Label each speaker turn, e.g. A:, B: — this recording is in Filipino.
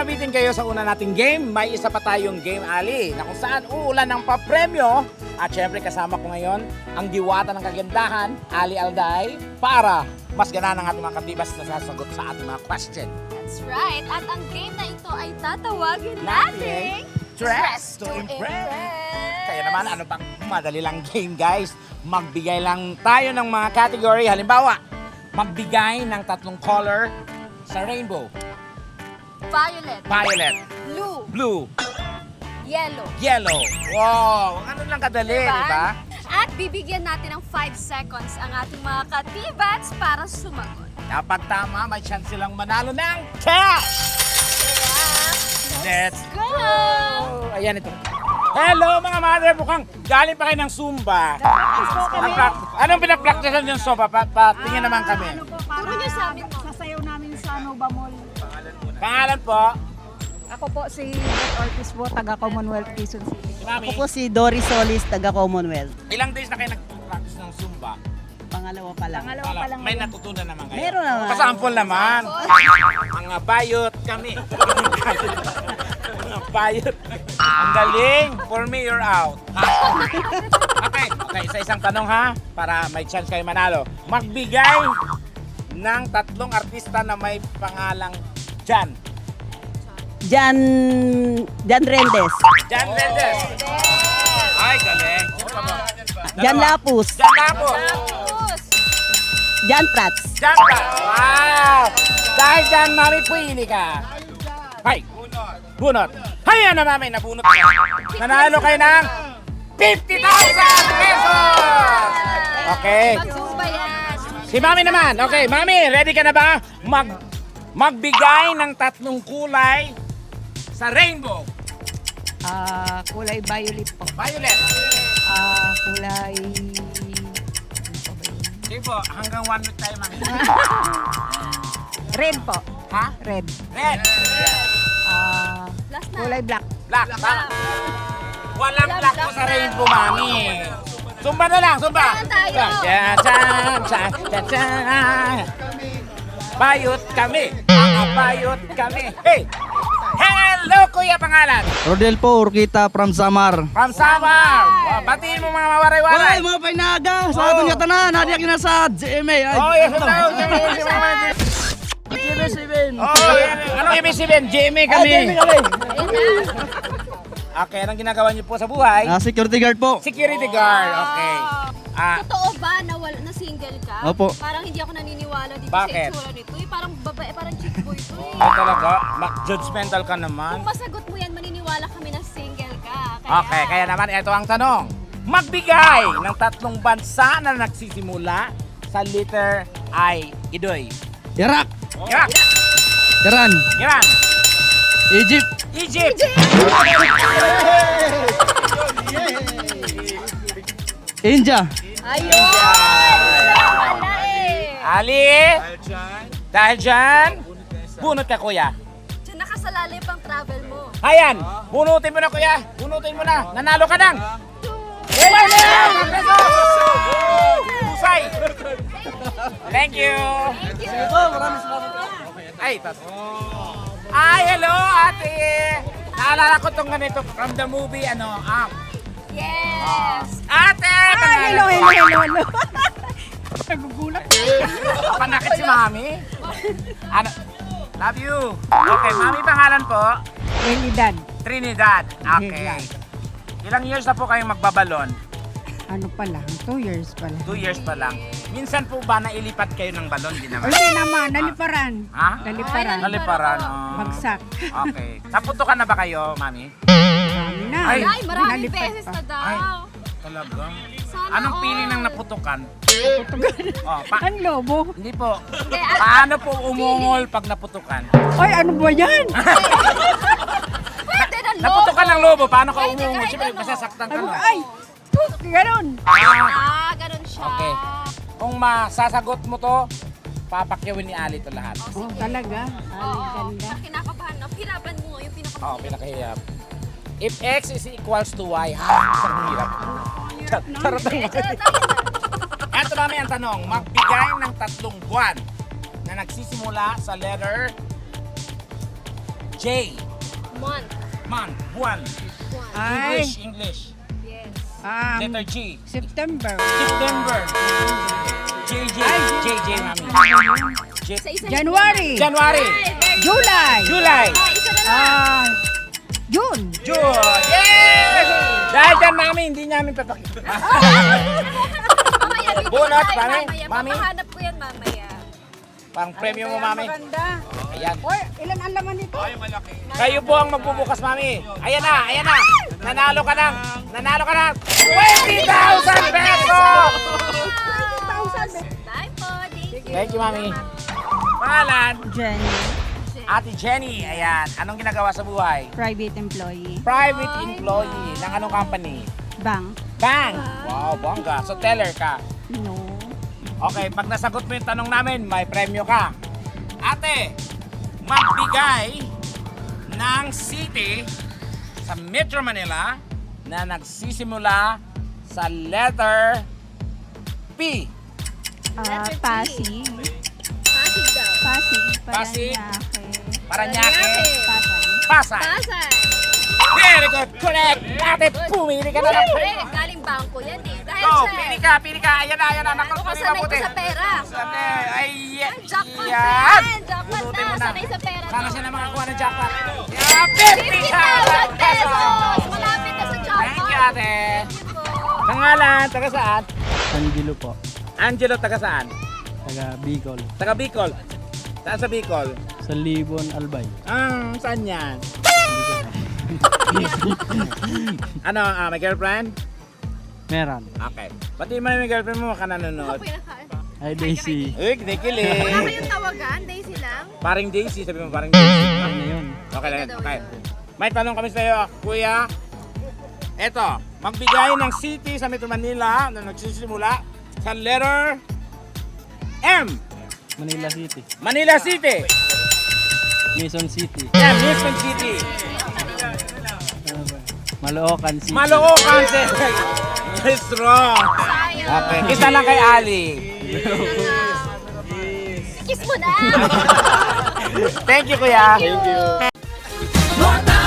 A: nabitin kayo sa una nating game, may isa pa tayong game, Ali, na kung saan uulan ng papremyo. At syempre kasama ko ngayon ang diwata ng kagandahan, Ali Alday, para mas gana ng ating mga katibas na sasagot sa ating mga question.
B: That's right. At ang game na ito ay tatawagin natin
A: Dress to Impress. Kaya naman, ano pang madali lang game, guys. Magbigay lang tayo ng mga category. Halimbawa, magbigay ng 3 color sa rainbow.
B: Violet,
A: Violet,
B: blue,
A: blue,
B: yellow.
A: yellow. Wow! Ano lang kadali,
B: Diba?
A: di ba?
B: At bibigyan natin ng 5 seconds ang ating mga katibats para sumagot.
A: Kapag tama, may chance silang manalo ng cash! Let's
B: Go!
A: Ayan ito. Hello mga mother, mukhang galing pa kayo ng Zumba. Anong pinapraktisan yung Zumba? Patingin naman kami.
C: Ano po,
B: Turo
C: para
B: niyo sa amin po.
C: sasayaw namin sa Nova Mall.
A: Pangalan po?
C: Ako po si Beth Ortiz po, taga Commonwealth Quezon City.
A: Si Mami.
D: Ako po si Doris Solis, taga Commonwealth.
A: Ilang days na kayo nag-practice ng Zumba?
D: Pangalawa pa lang.
C: Pangalawa pa lang
A: May
C: ngayon.
A: natutunan naman kayo?
D: Meron naman.
A: Pasample naman. Mga bayot kami. Mga bayot. Ang galing. For me, you're out. Okay, isa-isang tanong ha, para may chance kayo manalo. Magbigay ng 3 artista na may pangalang Jan.
D: Jan Rendes,
A: Jan Mendes. Ay, galing.
D: Jan Lapus,
A: Jan Lapo.
B: Tapos,
D: Jan Prats.
A: Jan ka. Wow! Dahil dyan, mami, pwili ka. Hay! Bunot. Hay, ano, mami, nabunot ka. Nanalo kayo ng 50,000 pesos! Okay.
B: mag-zumba yan.
A: Si mami naman. Okay, mami, ready ka na ba? Magbigay ng 3 kulay sa rainbow.
C: Kulay violet po.
A: Violet.
C: Kulay...
A: Sige po, hanggang 1 week tayo, mami.
C: Red po.
A: Ha?
C: Red.
A: Red.
B: Last na.
C: Kulay black.
A: Black. Walang black po sa rainbow, mami. Zumba na lang, zumba.
B: Kailan tayo?
A: Tsan. Bayot kami. Mga bayot kami. Hey! Hello, kuya, pangalan?
E: Rodel po, Urquita from Samar.
A: From Samar. Batiin mo mga mawaray-waray.
E: Hoy, mga painaga! Sa aton nga tanan, nadiya kina sa GMA.
A: Oh, yes, hello.
E: GMA 7.
A: Oh, anong ibig sabihin? GMA kami.
B: Ayun na.
A: Okay, anong ginagawa niyo po sa buhay?
E: Security guard po.
A: Security guard. Okay.
B: Totoo ba na na single ka?
E: Opo.
B: Parang hindi ako naniniwala dito
A: Bakit?
B: sa itsura nito. Parang babae, parang chick boy to eh.
A: Ay, talaga? Judgmental ka naman.
B: Kung masagot mo yan, maniniwala kami na single ka.
A: Okay, kaya naman ito ang tanong. Magbigay ng 3 bansa na nagsisimula sa letter I. Idoy.
E: Iraq,
A: Iraq,
E: Iran,
A: Iran,
E: Egypt,
A: Egypt,
E: India.
B: Ayun! Wala eh.
A: Ali. Dahil dyan, bunot ka, kuya.
B: Diyan nakasalalay pang travel mo.
A: Ayan, bunutin mo na, kuya. Bunutin mo na. Nanalo ka ng 11,000 pesos! Husay! Thank you!
B: Thank you!
A: Ay, hello, ate! Naalala ko itong ganito from the movie,
B: Yes!
A: Ate!
C: Hello. Nagugulat.
A: Panakit si mami? Ano? Love you! Okay, mami, pangalan po?
C: Trinidad.
A: Trinidad. Okay.
C: Yes.
A: Ilang years na po kayong magbabalon?
C: Ano pa lang? 2 years pa lang.
A: 2 years pa lang. Minsan po ba nailipat kayo ng balon? Di naman.
C: Hindi naman, naliparan.
A: Ha?
C: Naliparan.
A: Naliparan.
C: Bagsak.
A: Okay. Naputukan na ba kayo, mami?
C: Marami na.
A: Ay.
B: Ay, maraming
C: Nalipat
B: beses
C: pa.
B: na daw.
A: Ay. Talaga?
B: Sana
A: Anong
B: all.
A: feeling ng naputukan? Oh,
C: Ang lobo.
A: hindi po.
B: Hindi,
A: Paano po umungol pag naputukan?
C: Ay, ano ba yan?
B: Pwede na lobo.
A: Naputukan ng lobo, paano ka
B: Pwede
A: umungol?
B: kahit
A: Siyempre,
B: ano.
A: masasaktan ka
C: Ano
A: lang.
C: ba? Ay, ganun.
B: Ganun siya.
A: Okay. Kung masasagot mo to, papakyawin ni Ali to lahat.
C: Oh, talaga. Ay,
B: Oo.
C: ganda.
B: Kinakabahan na. Hirapan mo yung pinaka.
A: Oh, pinakahirap. If X is equals to Y, isang hirap. Charot lang. Eto mami ang tanong, magbigay ng 3 buwan na nagsisimula sa letter J.
B: Month.
A: Man. Buwan.
C: Ay.
A: English.
B: Yes.
A: Letter G.
C: September.
A: September. JJ. JJ, mami.
B: Isa-isa.
C: January.
A: January.
B: Ay, very
C: July.
A: July.
B: Ay, isa na lang.
C: June.
A: June. Yes! Dahil dyan, mami, hindi namin papakita.
B: Mamaya, dito
A: Bunot,
B: tayo
A: mami.
B: mamaya.
A: Mami.
B: Papahanap ko yan mamaya.
A: Pang premyo mo, mami.
C: Maganda.
A: Ayan.
C: Oy, ilan ang laman nito?
A: Kayo po ang magbubukas, mami. Ayan na, ayan na. Nanalo ka ng 20,000 pesos!
C: 20,000.
B: Bye po. Thank you.
A: Thank you, mami. Pangalan?
D: Jenny,
A: Ate Jenny. Ayan. Anong ginagawa sa buhay?
D: private employee.
A: Private employee. Ng anong company?
D: Bank.
A: Bank. Wow, bongga. So, teller ka.
D: No.
A: Okay, pag nasagot mo yung tanong namin, may premyo ka. Ate, magbigay ng city sa Metro Manila na nagsisimula sa letter P.
B: Letter P.
D: Pasig.
B: Pasig daw.
D: Pasig.
A: Pasig.
D: Paranaque.
A: Paranaque.
D: Pasay.
A: Pasay.
B: Pasay.
A: Very good. Correct. Ate, pumili ka na ng
B: Siyempre, galing bangko yan eh. Dahil
A: Go,
B: sa...
A: pili ka, pili ka. Ayan na, ayan na. Naku,
B: Ako
A: pili
B: sanay ko
A: mabuti.
B: sa pera.
A: Sanay. Ay,
B: Jackpot na
A: yan.
B: yan. Jackpot
A: Bunutin
B: na.
A: mo
B: Sanay sa pera.
A: Sana
B: to.
A: siya na makakuha ng jackpot. Yeah,
B: 50,000
A: 50,000
B: pesos!
A: pesos.
B: Malapit na sa jackpot.
A: Thank you, ate.
B: Thank you po.
A: Pangalan, taga saan?
F: Angelo po,
A: Angelo, taga saan?
F: taga Bicol.
A: Taga Bicol. Saan sa Bicol?
F: Sa Libon, Albay.
A: Saan yan? Ano, may girlfriend?
F: Meron.
A: Okay. Pati mo na yung girlfriend mo, ka nanonood.
F: Hi Daisy.
A: Uy, kinikili.
B: Wala kayong tawagan? Daisy lang?
A: Paring Daisy, sabi mo paring Daisy.
F: Ano na yun?
A: Okay lang, okay. May tanong kami sa iyo, kuya. Eto, magbigay ng city sa Metro Manila na nagsisimula sa letter M.
F: Manila City.
A: Manila City.
F: Quezon City.
A: Yan, Quezon City.
F: Ano ba? Maloocan City.
A: Maloocan City. It's wrong. Okay, kita lang kay Ali.
B: Kiss mo na!
A: Thank you, kuya.
B: Thank you.